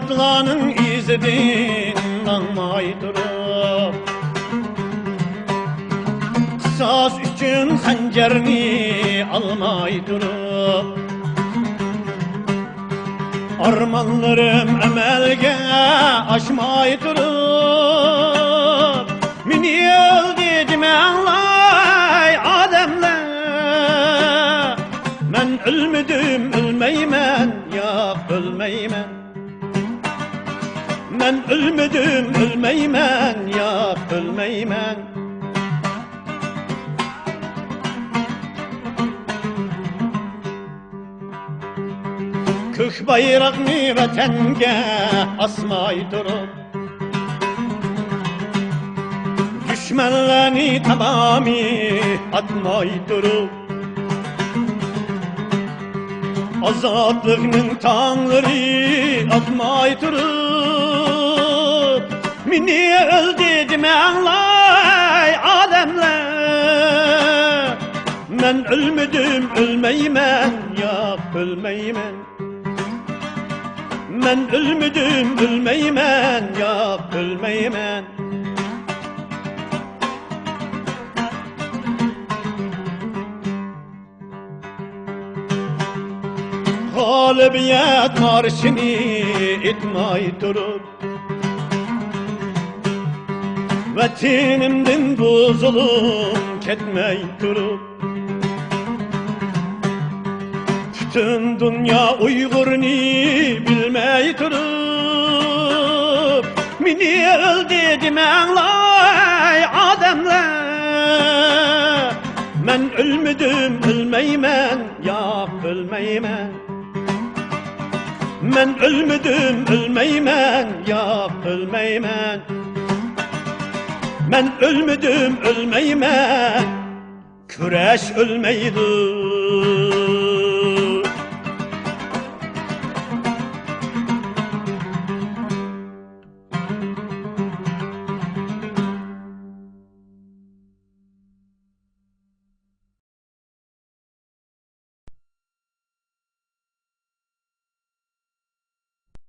atlanın izidin almay durup, kısas üçün xəncərini almay durup, armanlarım əməlgə aşmay durup, mini öldüdim əlay adəmlər. Mən ölmüdüm, ölmeymən, yox ölmeymən. Mən ölmüdüm, ölmeymən, yox ölmeymən. Kök bayrağını vətəngə asmay durup, düşmənlərini tamamı atmay durup, azadlığının tanrı atmay durup, mini öldürdüm əlay adəmlər. Mən ölmüdüm, ölmeymən, yox ölmeymən. Mən ölmüdüm, ölmeymən, yox ölmeymən. Galibiyet marşını etmay durup, vətinimdən bu zulüm ketmey durup, bütün dünya Uygur'unu bilmey durup, mini öldürdüm əlay adəmlər. Mən ölmüdüm, ölmeymən, yox ölmeymən. Mən ölmüdüm, ölmeymən, yox ölmeymən. Mən ölmüdüm, ölmeymən, küreş ölmeydi.